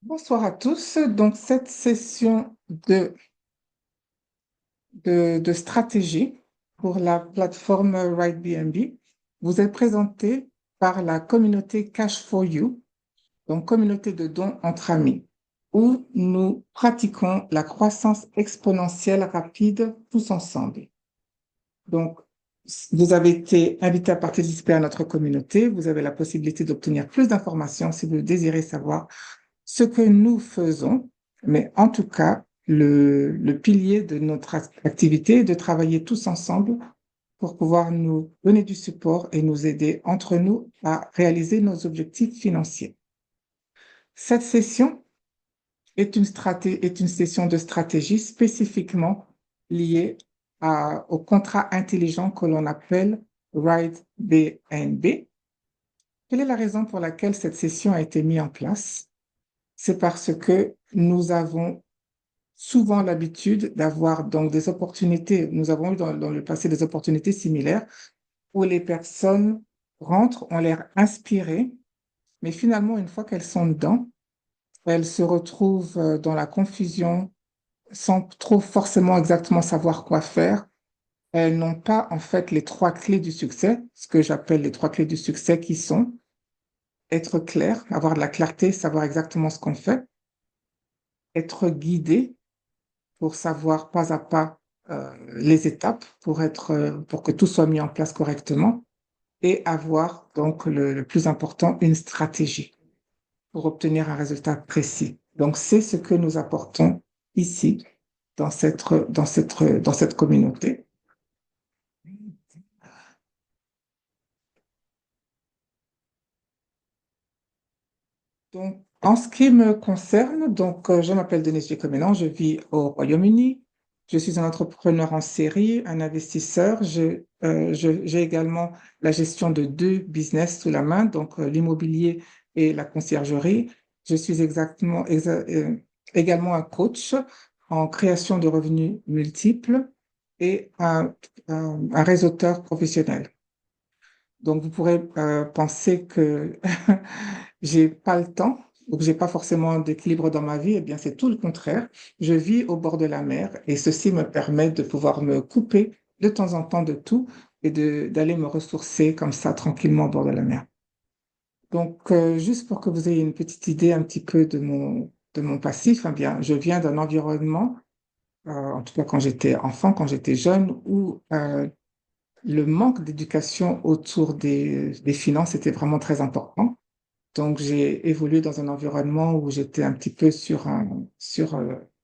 Bonsoir à tous. Donc, cette session de stratégie pour la plateforme RightBnB vous est présentée par la communauté Cash for You, donc communauté de dons entre amis, où nous pratiquons la croissance exponentielle rapide tous ensemble. Donc, vous avez été invité à participer à notre communauté. Vous avez la possibilité d'obtenir plus d'informations si vous désirez savoir ce que nous faisons, mais en tout cas, le pilier de notre activité est de travailler tous ensemble pour pouvoir nous donner du support et nous aider entre nous à réaliser nos objectifs financiers. Cette session est une session de stratégie spécifiquement liée au contrat intelligent que l'on appelle Ride BNB. Quelle est la raison pour laquelle cette session a été mise en place? C'est parce que nous avons souvent l'habitude d'avoir donc des opportunités. Nous avons eu dans le passé des opportunités similaires où les personnes rentrent, ont l'air inspirées, mais finalement, une fois qu'elles sont dedans, elles se retrouvent dans la confusion sans trop forcément exactement savoir quoi faire. Elles n'ont pas en fait les trois clés du succès, ce que j'appelle les trois clés du succès qui sont être clair, avoir de la clarté, savoir exactement ce qu'on fait, être guidé pour savoir pas à pas les étapes pour que tout soit mis en place correctement et avoir donc le plus important, une stratégie pour obtenir un résultat précis. Donc, c'est ce que nous apportons ici dans cette communauté. Donc, en ce qui me concerne, je m'appelle Denise Gicomélan, je vis au Royaume-Uni. Je suis un entrepreneur en série, un investisseur. J'ai également la gestion de deux business sous la main, l'immobilier et la conciergerie. Je suis également un coach en création de revenus multiples et un réseauteur professionnel. Donc, vous pourrez penser que j'ai pas le temps, ou que j'ai pas forcément d'équilibre dans ma vie. Eh bien, c'est tout le contraire. Je vis au bord de la mer et ceci me permet de pouvoir me couper de temps en temps de tout et d'aller me ressourcer comme ça tranquillement au bord de la mer. Donc, juste pour que vous ayez une petite idée un petit peu de mon passif, eh bien, je viens d'un environnement, en tout cas quand j'étais enfant, quand j'étais jeune, où le manque d'éducation autour des finances était vraiment très important. Donc, j'ai évolué dans un environnement où j'étais un petit peu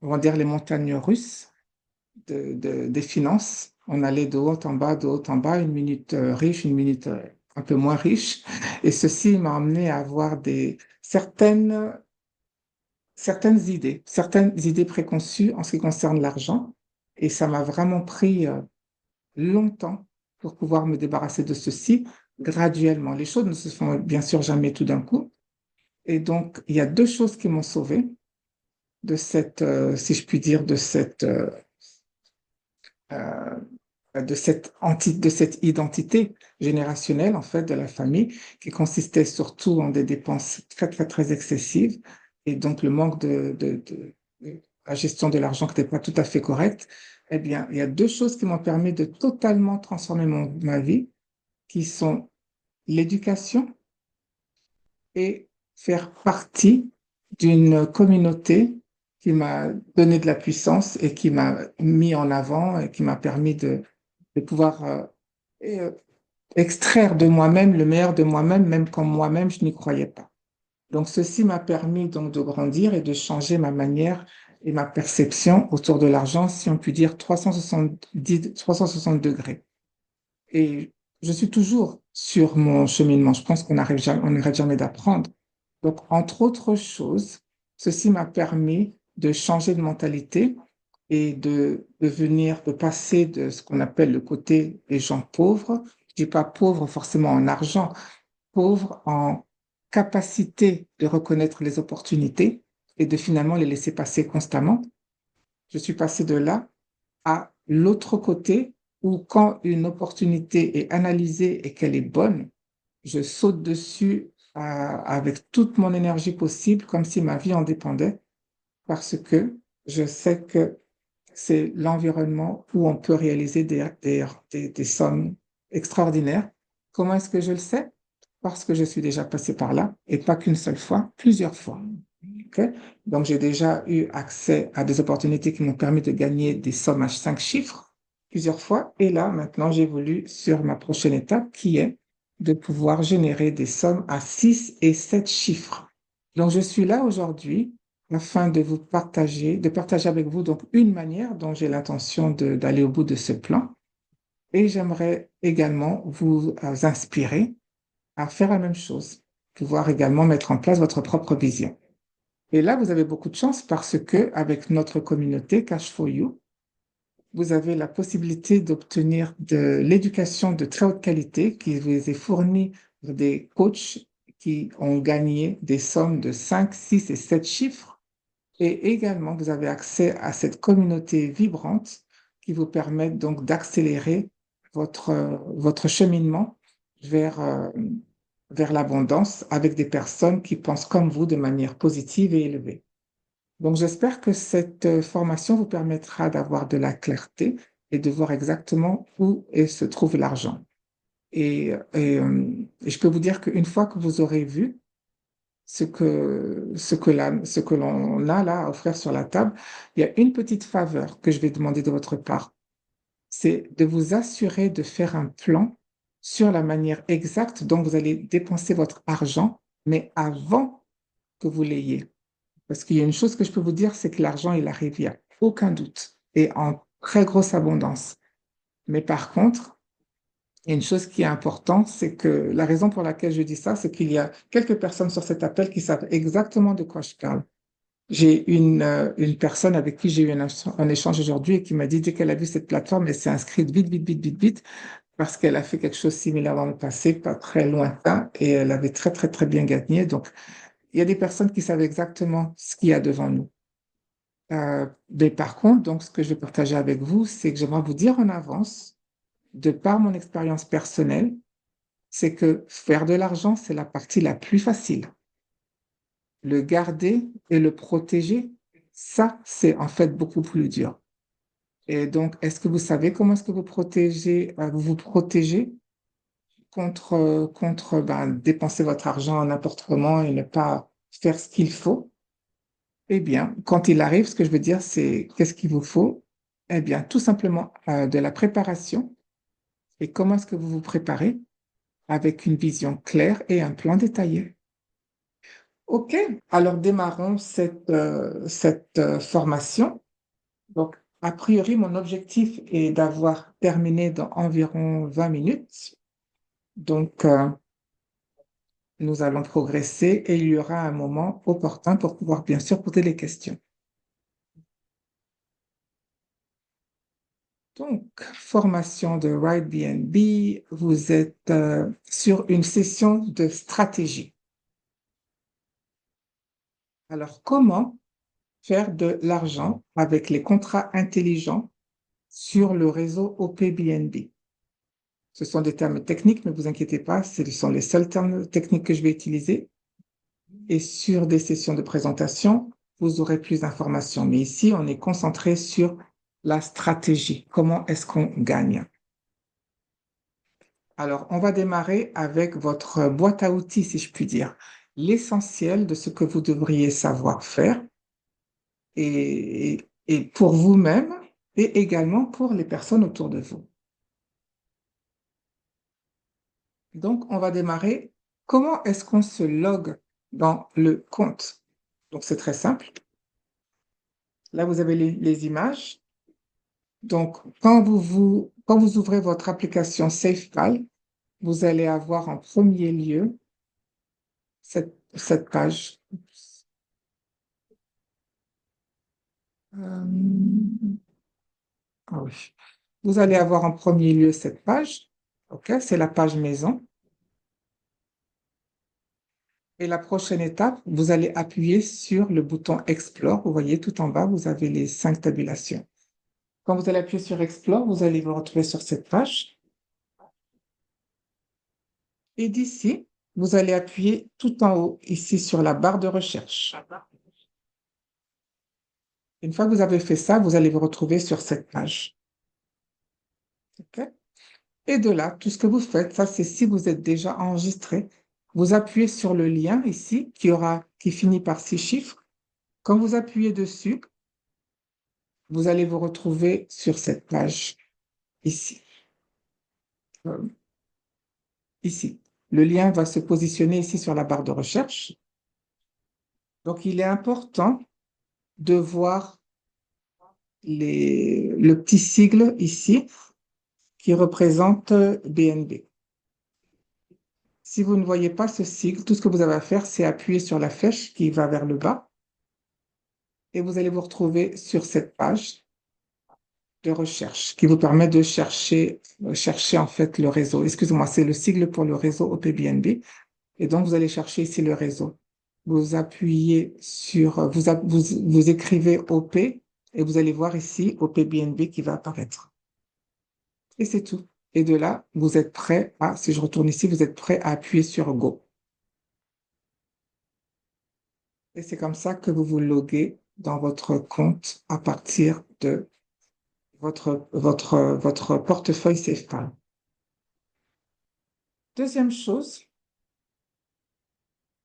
on va dire, les montagnes russes des finances. On allait de haut en bas, une minute riche, une minute un peu moins riche. Et ceci m'a amené à avoir certaines idées préconçues en ce qui concerne l'argent. Et ça m'a vraiment pris longtemps pour pouvoir me débarrasser de ceci graduellement. Les choses ne se font bien sûr jamais tout d'un coup. Et donc, il y a deux choses qui m'ont sauvé si je puis dire, euh, de cette identité générationnelle, en fait, de la famille, qui consistait surtout en des dépenses très, très, très excessives. Et donc, le manque de la gestion de l'argent qui n'était pas tout à fait correcte. Eh bien, il y a deux choses qui m'ont permis de totalement transformer ma vie, qui sont l'éducation et faire partie d'une communauté qui m'a donné de la puissance et qui m'a mis en avant et qui m'a permis de pouvoir et, euh, extraire de moi-même le meilleur de moi-même, même quand moi-même je n'y croyais pas. Donc ceci m'a permis donc de grandir et de changer ma manière et ma perception autour de l'argent, si on peut dire 360 degrés. Et je suis toujours sur mon cheminement. Je pense on n'arrête jamais d'apprendre. Donc, entre autres choses, ceci m'a permis de changer de mentalité et de passer de ce qu'on appelle le côté des gens pauvres. Je dis pas pauvres forcément en argent, pauvres en capacité de reconnaître les opportunités et de finalement les laisser passer constamment. Je suis passé de là à l'autre côté où quand une opportunité est analysée et qu'elle est bonne, je saute dessus avec toute mon énergie possible, comme si ma vie en dépendait, parce que je sais que c'est l'environnement où on peut réaliser des sommes extraordinaires. Comment est-ce que je le sais? Parce que je suis déjà passé par là, et pas qu'une seule fois, plusieurs fois. OK? Donc, j'ai déjà eu accès à des opportunités qui m'ont permis de gagner des sommes à 5 chiffres plusieurs fois. Et là, maintenant, j'évolue sur ma prochaine étape qui est de pouvoir générer des sommes à 6 et 7 chiffres. Donc, je suis là aujourd'hui afin de de partager avec vous donc une manière dont j'ai l'intention d'aller au bout de ce plan. Et j'aimerais également vous inspirer à faire la même chose, pouvoir également mettre en place votre propre vision. Et là, vous avez beaucoup de chance parce que avec notre communauté Cash for You, vous avez la possibilité d'obtenir de l'éducation de très haute qualité qui vous est fournie par des coachs qui ont gagné des sommes de 5, 6 et 7 chiffres. Et également, vous avez accès à cette communauté vibrante qui vous permet donc d'accélérer votre cheminement vers, vers l'abondance avec des personnes qui pensent comme vous de manière positive et élevée. Donc, j'espère que cette formation vous permettra d'avoir de la clarté et de voir exactement où se trouve l'argent. Et je peux vous dire qu'une fois que vous aurez vu ce que l'on a là à offrir sur la table, il y a une petite faveur que je vais demander de votre part. C'est de vous assurer de faire un plan sur la manière exacte dont vous allez dépenser votre argent, mais avant que vous l'ayez. Parce qu'il y a une chose que je peux vous dire, c'est que l'argent, il arrive, il n'y a aucun doute, et en très grosse abondance. Mais par contre, il y a une chose qui est importante, c'est que la raison pour laquelle je dis ça, c'est qu'il y a quelques personnes sur cet appel qui savent exactement de quoi je parle. J'ai une personne avec qui j'ai eu un échange aujourd'hui et qui m'a dit, dès qu'elle a vu cette plateforme, elle s'est inscrite vite, vite, vite, vite, vite, parce qu'elle a fait quelque chose de similaire dans le passé, pas très lointain, et elle avait très, très, très bien gagné. Donc, il y a des personnes qui savent exactement ce qu'il y a devant nous. Mais par contre, donc, ce que je vais partager avec vous, c'est que j'aimerais vous dire en avance, de par mon expérience personnelle, c'est que faire de l'argent, c'est la partie la plus facile. Le garder et le protéger, ça, c'est en fait beaucoup plus dur. Et donc, est-ce que vous savez comment est-ce que vous vous protégez contre dépenser votre argent n'importe comment et ne pas faire ce qu'il faut? Eh bien, quand il arrive, ce que je veux dire, c'est qu'est-ce qu'il vous faut? Eh bien, tout simplement de la préparation. Et comment est-ce que vous vous préparez? Avec une vision claire et un plan détaillé. OK, alors démarrons cette formation. Donc, a priori, mon objectif est d'avoir terminé dans environ 20 minutes. Donc, nous allons progresser et il y aura un moment opportun pour pouvoir bien sûr poser les questions. Donc, formation de RideBnB, vous êtes sur une session de stratégie. Alors, comment faire de l'argent avec les contrats intelligents sur le réseau OPBNB? Ce sont des termes techniques, ne vous inquiétez pas, ce sont les seuls termes techniques que je vais utiliser. Et sur des sessions de présentation, vous aurez plus d'informations. Mais ici, on est concentré sur la stratégie. Comment est-ce qu'on gagne? Alors, on va démarrer avec votre boîte à outils, si je puis dire. L'essentiel de ce que vous devriez savoir faire et pour vous-même et également pour les personnes autour de vous. Donc, on va démarrer. Comment est-ce qu'on se logue dans le compte? Donc, c'est très simple. Là, vous avez les images. Donc, quand vous ouvrez votre application SafePal, vous allez avoir en premier lieu cette page. Euh, ah oui. Vous allez avoir en premier lieu cette page. OK, c'est la page maison. Et la prochaine étape, vous allez appuyer sur le bouton Explore. Vous voyez tout en bas, vous avez les 5 tabulations. Quand vous allez appuyer sur Explore, vous allez vous retrouver sur cette page. Et d'ici, vous allez appuyer tout en haut, ici sur la barre de recherche. Une fois que vous avez fait ça, vous allez vous retrouver sur cette page. OK? Et de là, tout ce que vous faites, ça c'est si vous êtes déjà enregistré, vous appuyez sur le lien ici qui finit par 6 chiffres. Quand vous appuyez dessus, vous allez vous retrouver sur cette page ici. Euh, ici. Le lien va se positionner ici sur la barre de recherche. Donc, il est important de voir le petit sigle ici qui représente BNB. Si vous ne voyez pas ce sigle, tout ce que vous avez à faire, c'est appuyer sur la flèche qui va vers le bas et vous allez vous retrouver sur cette page de recherche qui vous permet de chercher en fait le réseau. Excusez-moi, c'est le sigle pour le réseau OPBNB. Et donc, vous allez chercher ici le réseau. Vous appuyez sur, vous écrivez OP et vous allez voir ici OPBNB qui va apparaître. Et c'est tout. Et de là, vous êtes prêt à, si je retourne ici, vous êtes prêt à appuyer sur Go. Et c'est comme ça que vous vous loguez dans votre compte à partir de votre portefeuille SafePal. Deuxième chose,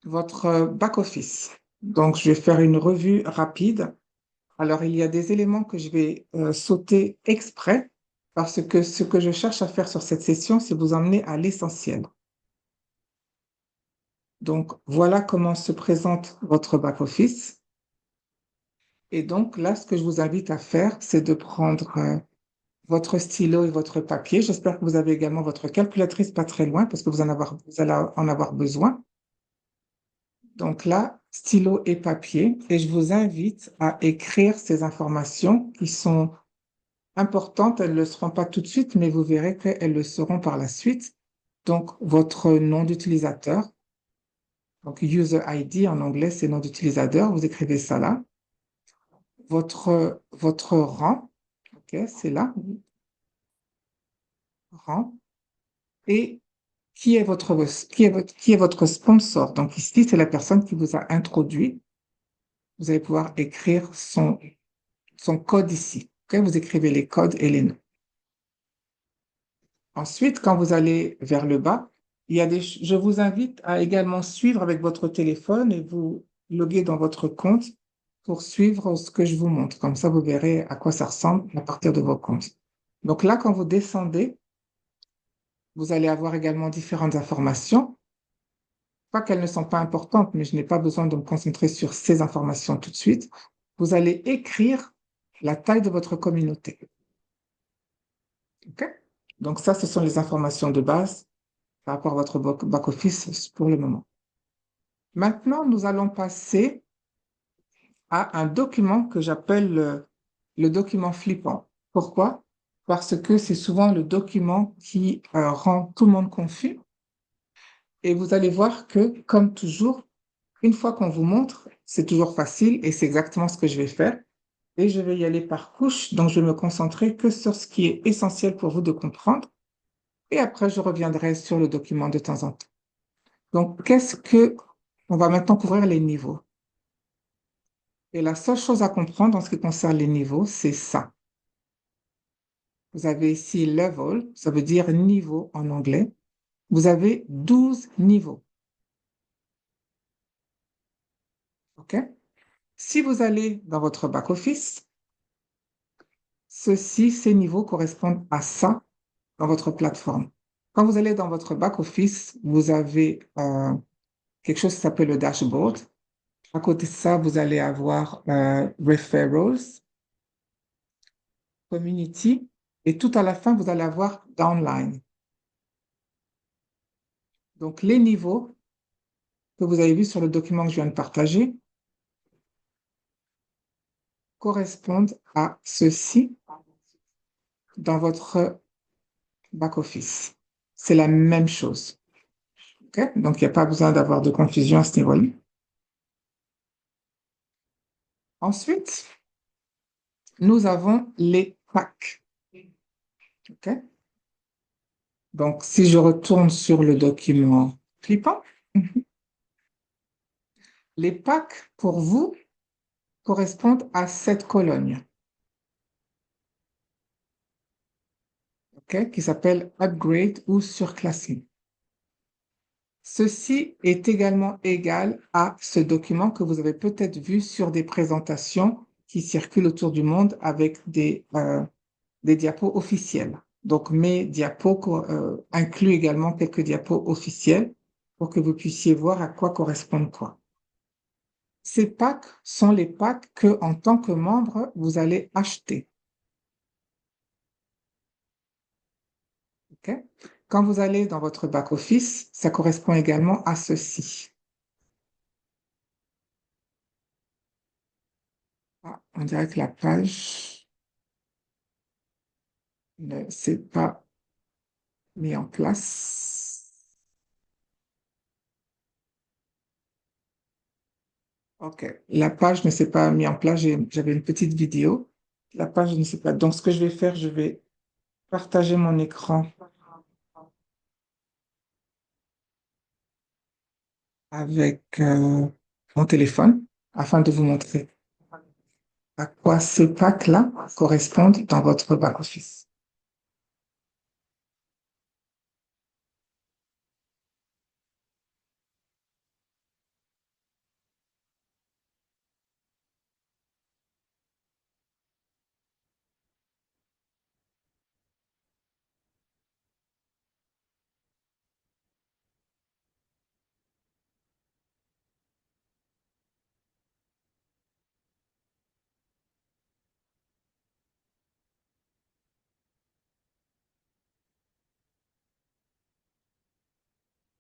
votre back-office. Donc, je vais faire une revue rapide. Alors, il y a des éléments que je vais sauter exprès parce que ce que je cherche à faire sur cette session, c'est vous emmener à l'essentiel. Donc, voilà comment se présente votre back-office. Et donc, là, ce que je vous invite à faire, c'est de prendre votre stylo et votre papier. J'espère que vous avez également votre calculatrice pas très loin parce que vous allez en avoir besoin. Donc là, stylo et papier. Et je vous invite à écrire ces informations qui sont importantes. Elles ne le seront pas tout de suite, mais vous verrez qu'elles le seront par la suite. Donc, votre nom d'utilisateur. Donc, user ID en anglais, c'est nom d'utilisateur. Vous écrivez ça là. Votre rang. OK, c'est là. Rang. Et qui est votre sponsor. Donc, ici, c'est la personne qui vous a introduit. Vous allez pouvoir écrire son code ici. OK, vous écrivez les codes et les noms. Ensuite, quand vous allez vers le bas, je vous invite à également suivre avec votre téléphone et vous loguer dans votre compte pour suivre ce que je vous montre. Comme ça, vous verrez à quoi ça ressemble à partir de vos comptes. Donc là, quand vous descendez, vous allez avoir également différentes informations. Pas qu'elles ne sont pas importantes, mais je n'ai pas besoin de me concentrer sur ces informations tout de suite. Vous allez écrire la taille de votre communauté. OK? Donc ça, ce sont les informations de base par rapport à votre back-office pour le moment. Maintenant, nous allons passer à un document que j'appelle le document flippant. Pourquoi? Parce que c'est souvent le document qui rend tout le monde confus. Et vous allez voir que, comme toujours, une fois qu'on vous montre, c'est toujours facile et c'est exactement ce que je vais faire. Et je vais y aller par couche, donc je vais me concentrer que sur ce qui est essentiel pour vous de comprendre. Et après, je reviendrai sur le document de temps en temps. Donc, on va maintenant couvrir les niveaux. Et la seule chose à comprendre en ce qui concerne les niveaux, c'est ça. Vous avez ici level, ça veut dire niveau en anglais. Vous avez 12 niveaux. OK? Si vous allez dans votre back-office, ces niveaux correspondent à ça dans votre plateforme. Quand vous allez dans votre back-office, vous avez quelque chose qui s'appelle le dashboard. À côté de ça, vous allez avoir referrals, community, et tout à la fin, vous allez avoir downline. Donc, les niveaux que vous avez vus sur le document que je viens de partager correspondent à ceci dans votre back-office. C'est la même chose. Okay? Donc, il n'y a pas besoin d'avoir de confusion à ce niveau-là. Ensuite, nous avons les packs. Okay? Donc, si je retourne sur le document flippant, Mhm. Les packs, pour vous, correspondent à cette colonne, ok, qui s'appelle upgrade ou surclassing. Ceci est également égal à ce document que vous avez peut-être vu sur des présentations qui circulent autour du monde avec des diapos officiels. Donc, mes diapos incluent également quelques diapos officiels pour que vous puissiez voir à quoi correspond quoi. Ces packs sont les packs que, en tant que membre, vous allez acheter. Ok. Quand vous allez dans votre back-office, ça correspond également à ceci. Ah, on dirait que la page ne s'est pas mise en place. Ok, la page ne s'est pas mise en place. J'avais une petite vidéo. La page ne s'est pas. Donc, ce que je vais faire, je vais partager mon écran avec mon téléphone afin de vous montrer à quoi ces packs-là correspondent dans votre back-office.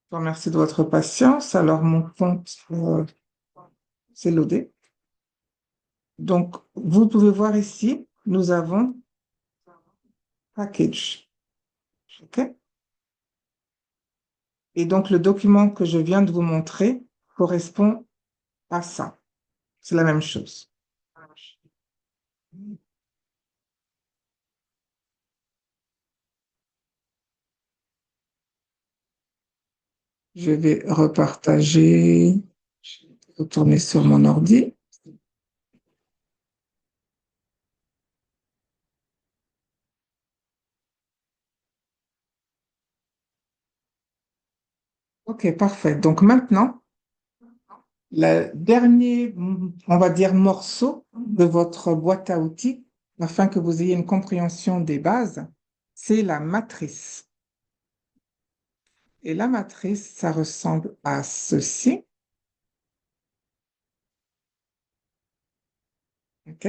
Je vous remercie de votre patience. Alors, mon compte, c'est loadé. Donc, vous pouvez voir ici, nous avons package. OK? Et donc, le document que je viens de vous montrer correspond à ça. C'est la même chose. Je vais repartager, je vais retourner sur mon ordi. OK, parfait. Donc maintenant, le dernier, on va dire, morceau de votre boîte à outils, afin que vous ayez une compréhension des bases, c'est la matrice. Et la matrice, ça ressemble à ceci. OK?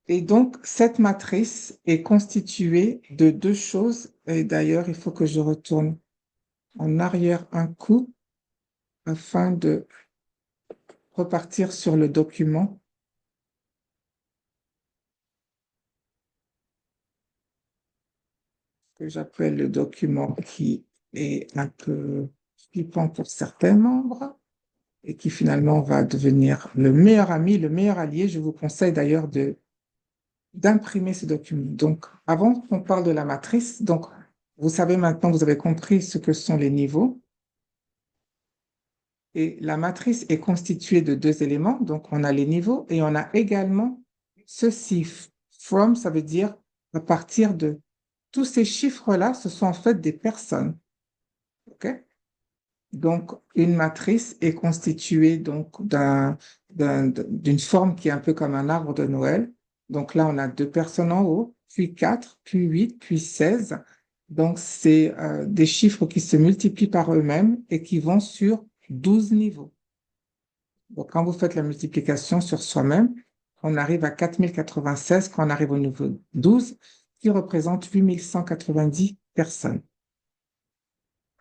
Et donc, cette matrice est constituée de deux choses. Et d'ailleurs, il faut que je retourne en arrière un coup afin de repartir sur le document que j'appelle le document qui est un peu flippant pour certains membres et qui finalement va devenir le meilleur ami, le meilleur allié. Je vous conseille d'ailleurs d'imprimer ce document. Donc, avant qu'on parle de la matrice, donc, vous savez maintenant, vous avez compris ce que sont les niveaux. Et la matrice est constituée de deux éléments. Donc, on a les niveaux et on a également ceci. From, ça veut dire à partir de. Tous ces chiffres-là, ce sont en fait des personnes. OK? Donc, une matrice est constituée donc d'une forme qui est un peu comme un arbre de Noël. Donc là, on a deux personnes en haut, puis quatre, puis huit, puis 16. Donc, c'est des chiffres qui se multiplient par eux-mêmes et qui vont sur 12 niveaux. Donc, quand vous faites la multiplication sur soi-même, on arrive à 4096 quand on arrive au niveau 12, qui représente 8190 personnes.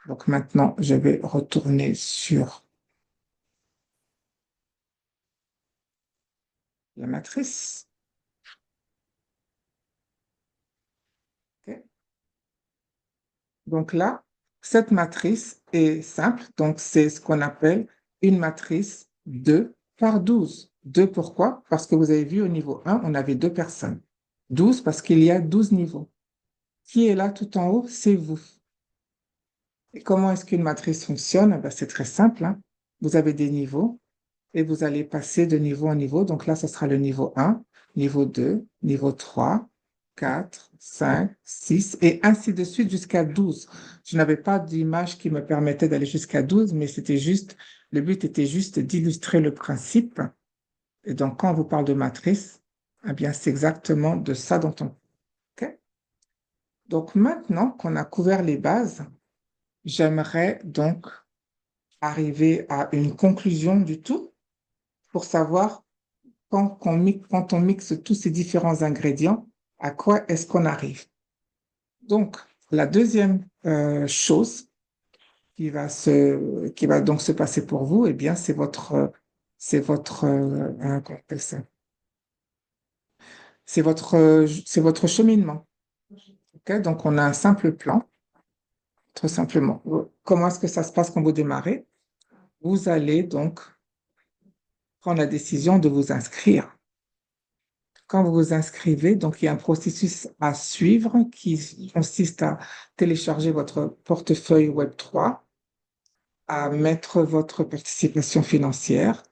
Donc maintenant, je vais retourner sur la matrice. OK. Donc là, cette matrice est simple. Donc c'est ce qu'on appelle une matrice 2 par 12. 2 pourquoi? Parce que vous avez vu au niveau 1, on avait deux personnes. 12 parce qu'il y a 12 niveaux. Qui est là tout en haut? C'est vous. Et comment est-ce qu'une matrice fonctionne? Ben, c'est très simple, hein. Vous avez des niveaux et vous allez passer de niveau en niveau. Donc là, ce sera le niveau 1, niveau 2, niveau 3, 4, 5, 6 et ainsi de suite jusqu'à 12. Je n'avais pas d'image qui me permettait d'aller jusqu'à 12, mais c'était juste, le but était juste d'illustrer le principe. Et donc, quand on vous parle de matrice, eh bien, c'est exactement de ça dont on... OK. Donc, maintenant qu'on a couvert les bases, j'aimerais donc arriver à une conclusion du tout pour savoir quand on mixe tous ces différents ingrédients, à quoi est-ce qu'on arrive? Donc, la deuxième chose qui va donc se passer pour vous, eh bien, comment on appelle ça? C'est votre cheminement. OK? Donc, on a un simple plan, très simplement. Comment est-ce que ça se passe quand vous démarrez? Vous allez donc prendre la décision de vous inscrire. Quand vous vous inscrivez, donc il y a un processus à suivre qui consiste à télécharger votre portefeuille Web3, à mettre votre participation financière,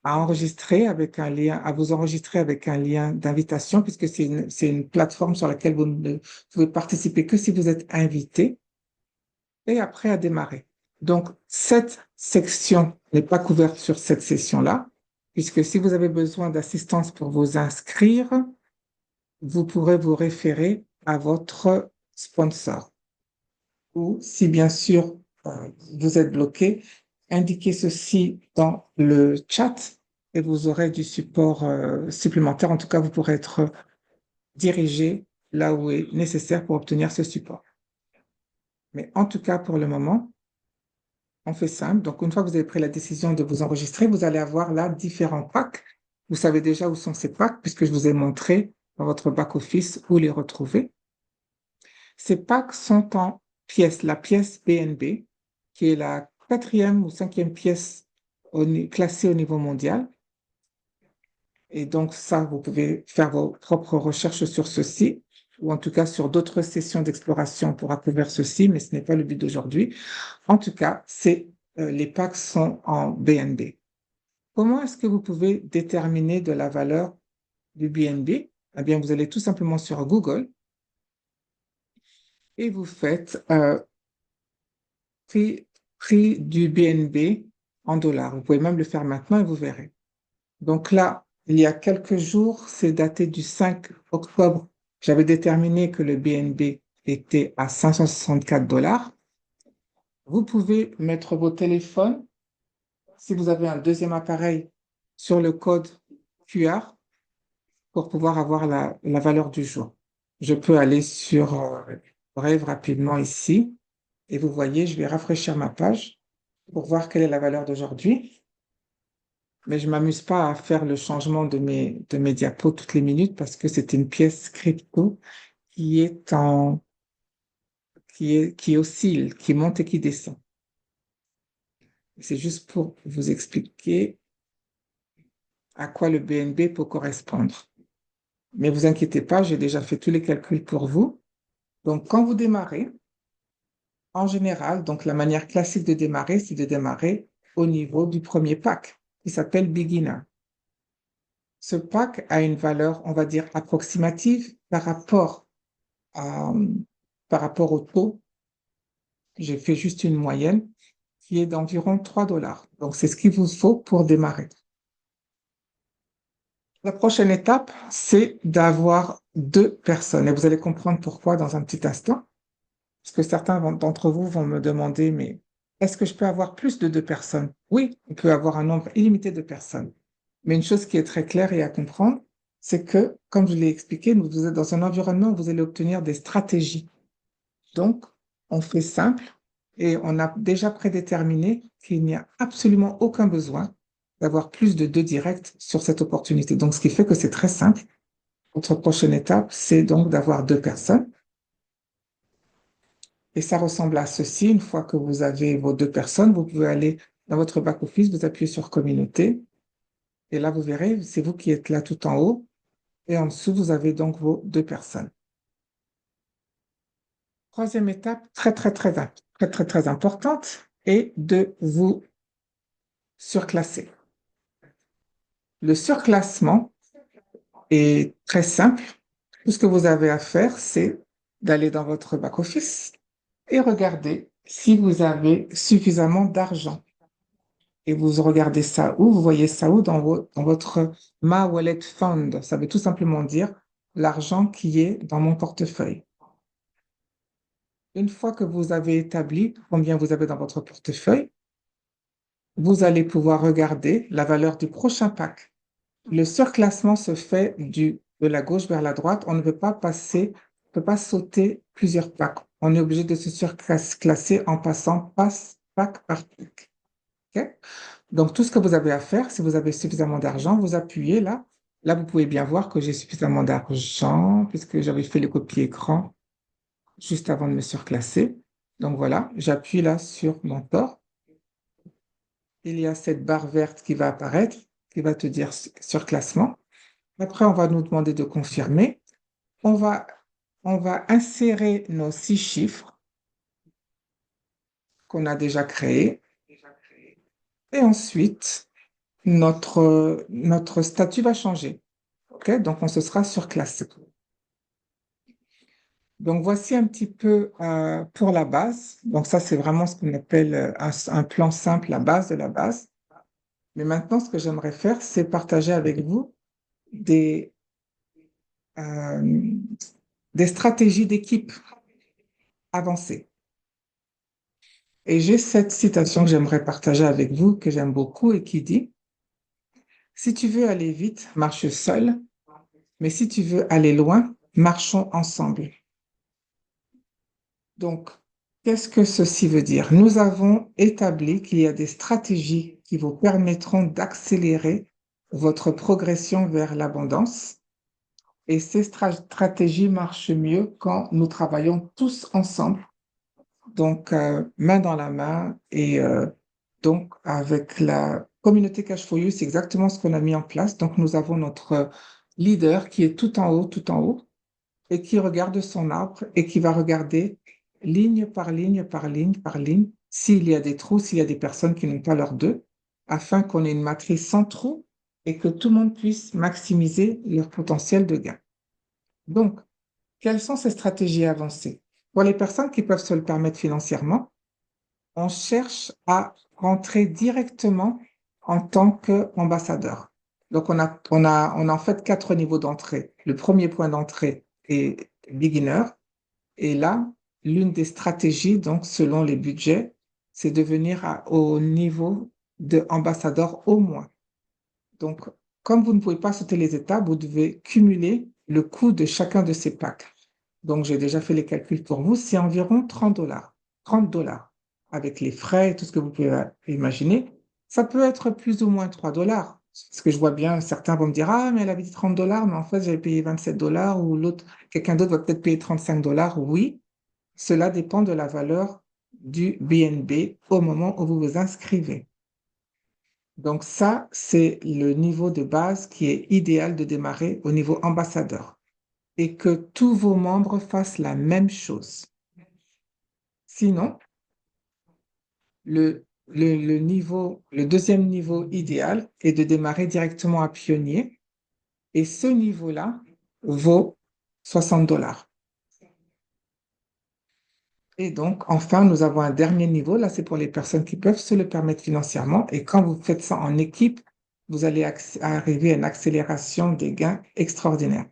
à enregistrer avec un lien, à vous enregistrer avec un lien d'invitation, puisque c'est une plateforme sur laquelle vous ne pouvez participer que si vous êtes invité, et après à démarrer. Donc, cette section n'est pas couverte sur cette session-là, puisque si vous avez besoin d'assistance pour vous inscrire, vous pourrez vous référer à votre sponsor. Ou si bien sûr vous êtes bloqué, indiquez ceci dans le chat et vous aurez du support supplémentaire. En tout cas, vous pourrez être dirigé là où est nécessaire pour obtenir ce support. Mais en tout cas, pour le moment, on fait simple. Donc, une fois que vous avez pris la décision de vous enregistrer, vous allez avoir là différents packs. Vous savez déjà où sont ces packs puisque je vous ai montré dans votre back-office où les retrouver. Ces packs sont en pièces, la pièce BNB, qui est la quatrième ou cinquième pièce classée au niveau mondial. Et donc ça, vous pouvez faire vos propres recherches sur ceci, ou en tout cas sur d'autres sessions d'exploration pour couvrir ceci, mais ce n'est pas le but d'aujourd'hui. En tout cas, les packs sont en BNB. Comment est-ce que vous pouvez déterminer de la valeur du BNB? Eh bien, vous allez tout simplement sur Google et vous faites prix, prix du BNB en dollars. Vous pouvez même le faire maintenant et vous verrez. Donc là, il y a quelques jours, c'est daté du 5 octobre. J'avais déterminé que le BNB était à 564 dollars. Vous pouvez mettre vos téléphones, si vous avez un deuxième appareil, sur le code QR pour pouvoir avoir la valeur du jour. Je peux aller sur Brave rapidement ici et vous voyez, je vais rafraîchir ma page pour voir quelle est la valeur d'aujourd'hui. Mais je ne m'amuse pas à faire le changement de mes diapos toutes les minutes parce que c'est une pièce crypto qui est qui oscille, qui monte et qui descend. C'est juste pour vous expliquer à quoi le BNB peut correspondre. Mais vous inquiétez pas, j'ai déjà fait tous les calculs pour vous. Donc, quand vous démarrez, en général, donc la manière classique de démarrer, c'est de démarrer au niveau du premier pack qui s'appelle Beginner. Ce pack a une valeur, on va dire, approximative à- par rapport au taux. J'ai fait juste une moyenne qui est d'environ 3 dollars. Donc, c'est ce qu'il vous faut pour démarrer. La prochaine étape, c'est d'avoir deux personnes. Et vous allez comprendre pourquoi dans un petit instant. Parce que certains d'entre vous vont me demander, mais est-ce que je peux avoir plus de deux personnes? Oui, on peut avoir un nombre illimité de personnes. Mais une chose qui est très claire et à comprendre, c'est que, comme je l'ai expliqué, vous êtes dans un environnement où vous allez obtenir des stratégies. Donc, on fait simple et on a déjà prédéterminé qu'il n'y a absolument aucun besoin d'avoir plus de deux directs sur cette opportunité. Donc, ce qui fait que c'est très simple. Votre prochaine étape, c'est donc d'avoir deux personnes. Et ça ressemble à ceci. Une fois que vous avez vos deux personnes, vous pouvez aller dans votre back-office, vous appuyez sur Communauté. Et là, vous verrez, c'est vous qui êtes là tout en haut. Et en dessous, vous avez donc vos deux personnes. Troisième étape, très, très, très très, très, très importante, est de vous surclasser. Le surclassement est très simple. Tout ce que vous avez à faire, c'est d'aller dans votre back-office et regarder si vous avez suffisamment d'argent. Et vous regardez ça où? Vous voyez ça où? Dans votre My Wallet Fund. Ça veut tout simplement dire l'argent qui est dans mon portefeuille. Une fois que vous avez établi combien vous avez dans votre portefeuille, vous allez pouvoir regarder la valeur du prochain pack. Le surclassement se fait de la gauche vers la droite. On ne peut pas passer, on ne peut pas sauter plusieurs packs. On est obligé de se surclasser en passant pack par pack. OK? Donc, tout ce que vous avez à faire, si vous avez suffisamment d'argent, vous appuyez là. Là, vous pouvez bien voir que j'ai suffisamment d'argent puisque j'avais fait le copier-écran juste avant de me surclasser. Donc voilà, j'appuie là sur mon port. Il y a cette barre verte qui va apparaître, qui va te dire surclassement. Après, on va nous demander de confirmer. On va, on va insérer nos 6 chiffres qu'on a déjà créés. Et ensuite, notre statut va changer. OK? Donc, on se sera surclassé. Donc, voici un petit peu pour la base. Donc, ça, c'est vraiment ce qu'on appelle un plan simple, la base de la base. Mais maintenant, ce que j'aimerais faire, c'est partager avec vous des, euh, des stratégies d'équipe avancées. Et j'ai cette citation que j'aimerais partager avec vous, que j'aime beaucoup et qui dit, si tu veux aller vite, marche seul, mais si tu veux aller loin, marchons ensemble. Donc, qu'est-ce que ceci veut dire? Nous avons établi qu'il y a des stratégies qui vous permettront d'accélérer votre progression vers l'abondance. Et ces stratégies marchent mieux quand nous travaillons tous ensemble, donc main dans la main. Et donc, avec la communauté Cash for You, c'est exactement ce qu'on a mis en place. Donc, nous avons notre leader qui est tout en haut, et qui regarde son arbre et qui va regarder ligne par ligne, par ligne, par ligne, s'il y a des trous, s'il y a des personnes qui n'ont pas leurs deux, afin qu'on ait une matrice sans trous et que tout le monde puisse maximiser leur potentiel de gain. Donc, quelles sont ces stratégies avancées? Pour les personnes qui peuvent se le permettre financièrement, on cherche à rentrer directement en tant qu'ambassadeur. Donc, on a en fait 4 niveaux d'entrée. Le premier point d'entrée est beginner. Et là, l'une des stratégies, donc, selon les budgets, c'est de venir au niveau d'ambassadeur au moins. Donc, comme vous ne pouvez pas sauter les étapes, vous devez cumuler le coût de chacun de ces packs. Donc, j'ai déjà fait les calculs pour vous. C'est environ 30 dollars. 30 dollars. Avec les frais et tout ce que vous pouvez imaginer. Ça peut être plus ou moins 3 dollars. Parce que je vois bien, certains vont me dire, ah, mais elle avait dit 30 dollars, mais en fait, j'avais payé 27 dollars, ou quelqu'un d'autre va peut-être payer 35 dollars. Oui, cela dépend de la valeur du BNB au moment où vous vous inscrivez. Donc ça, c'est le niveau de base qui est idéal de démarrer au niveau ambassadeur et que tous vos membres fassent la même chose. Sinon, le deuxième niveau idéal est de démarrer directement à pionnier et ce niveau-là vaut 60 dollars. Et donc, enfin, nous avons un dernier niveau. Là, c'est pour les personnes qui peuvent se le permettre financièrement. Et quand vous faites ça en équipe, vous allez arriver à une accélération des gains extraordinaire.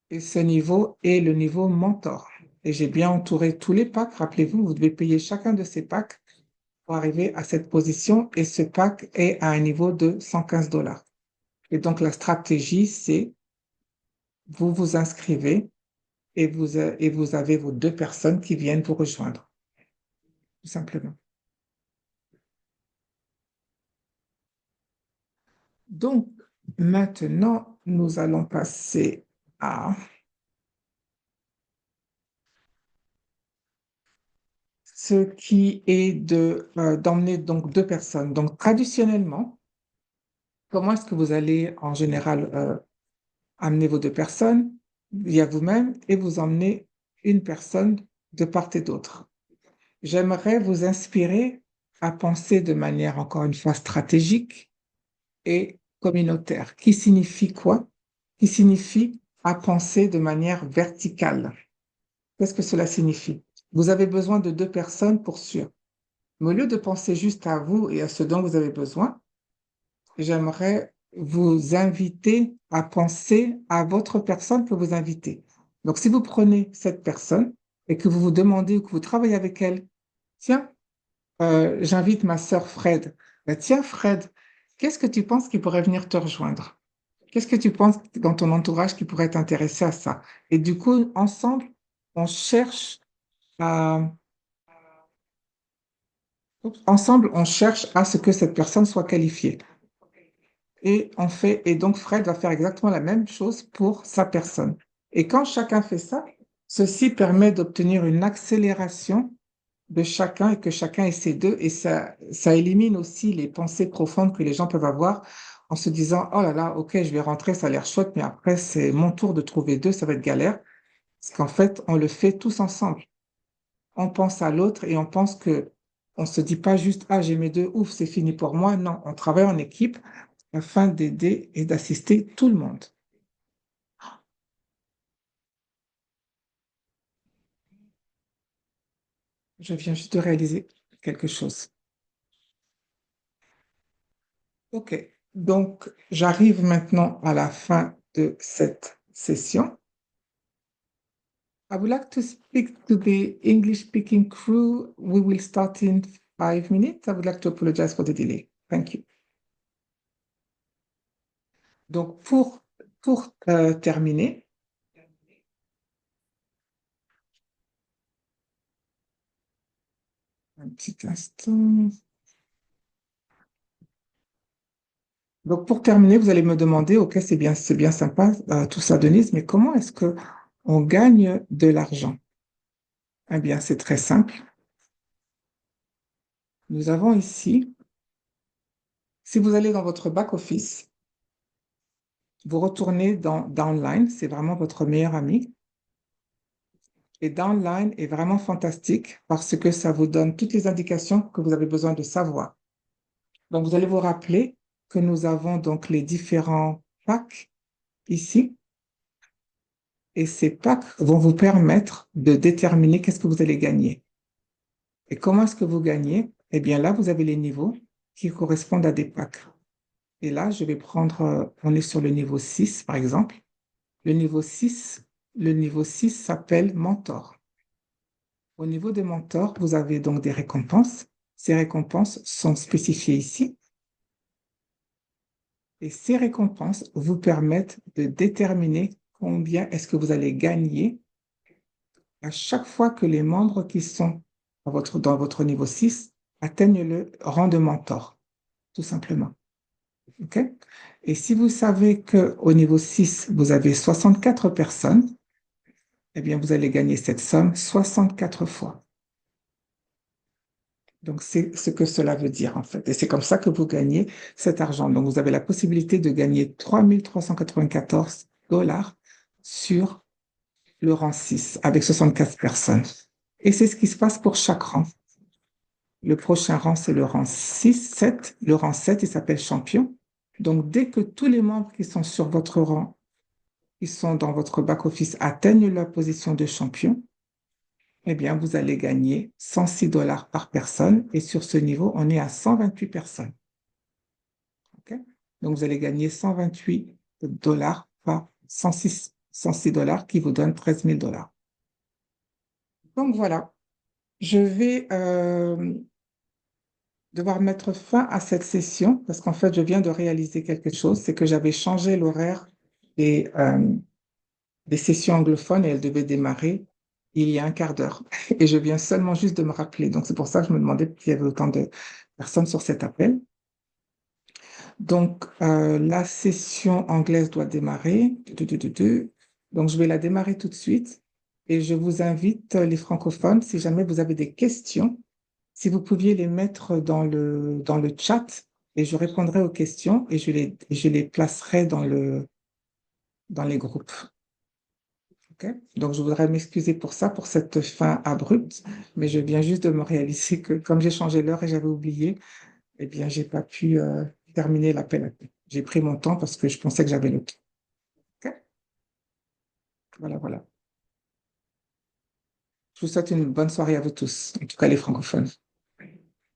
Et ce niveau est le niveau mentor. Et j'ai bien entouré tous les packs. Rappelez-vous, vous devez payer chacun de ces packs pour arriver à cette position. Et ce pack est à un niveau de 115 dollars. Et donc, la stratégie, c'est vous vous inscrivez et vous avez vos 2 personnes qui viennent vous rejoindre, tout simplement. Donc, maintenant, nous allons passer à ce qui est d'emmener donc 2 personnes. Donc, traditionnellement, comment est-ce que vous allez en général amener vos 2 personnes? Il y a vous-même et vous emmenez une personne de part et d'autre. J'aimerais vous inspirer à penser de manière, encore une fois, stratégique et communautaire. Qui signifie quoi? Qui signifie à penser de manière verticale. Qu'est-ce que cela signifie? Vous avez besoin de deux personnes pour sûr. Mais au lieu de penser juste à vous et à ce dont vous avez besoin, j'aimerais vous inviter à penser à votre personne que vous invitez. Donc, si vous prenez cette personne et que vous vous demandez ou que vous travaillez avec elle, tiens, j'invite ma sœur Fred. Ben, tiens, Fred, qu'est-ce que tu penses qui pourrait venir te rejoindre? Qu'est-ce que tu penses dans ton entourage qui pourrait t'intéresser à ça? Et du coup, ensemble, on cherche à, ensemble, on cherche à ce que cette personne soit qualifiée. Et donc Fred va faire exactement la même chose pour sa personne. Et quand chacun fait ça, ceci permet d'obtenir une accélération de chacun et que chacun ait ses deux. Et ça élimine aussi les pensées profondes que les gens peuvent avoir en se disant, oh là là, ok, je vais rentrer, ça a l'air chouette, mais après, c'est mon tour de trouver deux, ça va être galère. Parce qu'en fait, on le fait tous ensemble. On pense à l'autre et on pense que on se dit pas juste, ah, j'ai mes deux, ouf, c'est fini pour moi. Non, on travaille en équipe afin d'aider et d'assister tout le monde. Je viens juste de réaliser quelque chose. OK. Donc, j'arrive maintenant à la fin de cette session. I would like to speak to the English-speaking crew. We will start in 5 minutes. I would like to apologize for the delay. Thank you. Donc, pour terminer, un petit instant. Donc, pour terminer, vous allez me demander, OK, c'est bien sympa, tout ça, Denise, mais comment est-ce que on gagne de l'argent? Eh bien, c'est très simple. Nous avons ici, si vous allez dans votre back-office, vous retournez dans Downline, c'est vraiment votre meilleur ami. Et Downline est vraiment fantastique parce que ça vous donne toutes les indications que vous avez besoin de savoir. Donc, vous allez vous rappeler que nous avons donc les différents packs ici. Et ces packs vont vous permettre de déterminer qu'est-ce que vous allez gagner. Et comment est-ce que vous gagnez? Eh bien, là, vous avez les niveaux qui correspondent à des packs. Et là, je vais prendre, on est sur le niveau 6, par exemple. Le niveau 6, le niveau 6 s'appelle mentor. Au niveau des mentors, vous avez donc des récompenses. Ces récompenses sont spécifiées ici. Et ces récompenses vous permettent de déterminer combien est-ce que vous allez gagner à chaque fois que les membres qui sont dans votre niveau 6 atteignent le rang de mentor, tout simplement. OK? Et si vous savez qu'au niveau 6 vous avez 64 personnes, eh bien, vous allez gagner cette somme 64 fois. Donc, c'est ce que cela veut dire, en fait. Et c'est comme ça que vous gagnez cet argent. Donc, vous avez la possibilité de gagner 3 394 $ sur le rang 6 avec 64 personnes. Et c'est ce qui se passe pour chaque rang. Le prochain rang, c'est le rang 6, 7. Le rang 7, il s'appelle champion. Donc, dès que tous les membres qui sont sur votre rang, qui sont dans votre back-office, atteignent la position de champion, eh bien, vous allez gagner 106 $ par personne. Et sur ce niveau, on est à 128 personnes. OK? Donc, vous allez gagner 128 $ par 106 $ qui vous donne 13 000 $. Donc, voilà. Je vais devoir mettre fin à cette session parce qu'en fait, je viens de réaliser quelque chose. C'est que j'avais changé l'horaire des, euh, des sessions anglophones et elles devaient démarrer il y a un quart d'heure. Et je viens seulement juste de me rappeler. Donc, c'est pour ça que je me demandais s'il y avait autant de personnes sur cet appel. Donc, la session anglaise doit démarrer. Donc, je vais la démarrer tout de suite. Et je vous invite, les francophones, si jamais vous avez des questions, si vous pouviez les mettre dans le chat et je répondrai aux questions et je les placerai dans les groupes. OK? Donc, je voudrais m'excuser pour ça, pour cette fin abrupte, mais je viens juste de me réaliser que comme j'ai changé l'heure et j'avais oublié, eh bien, j'ai pas pu terminer l'appel. J'ai pris mon temps parce que je pensais que j'avais le temps. OK? Voilà, voilà. Je vous souhaite une bonne soirée à vous tous, en tout cas les francophones.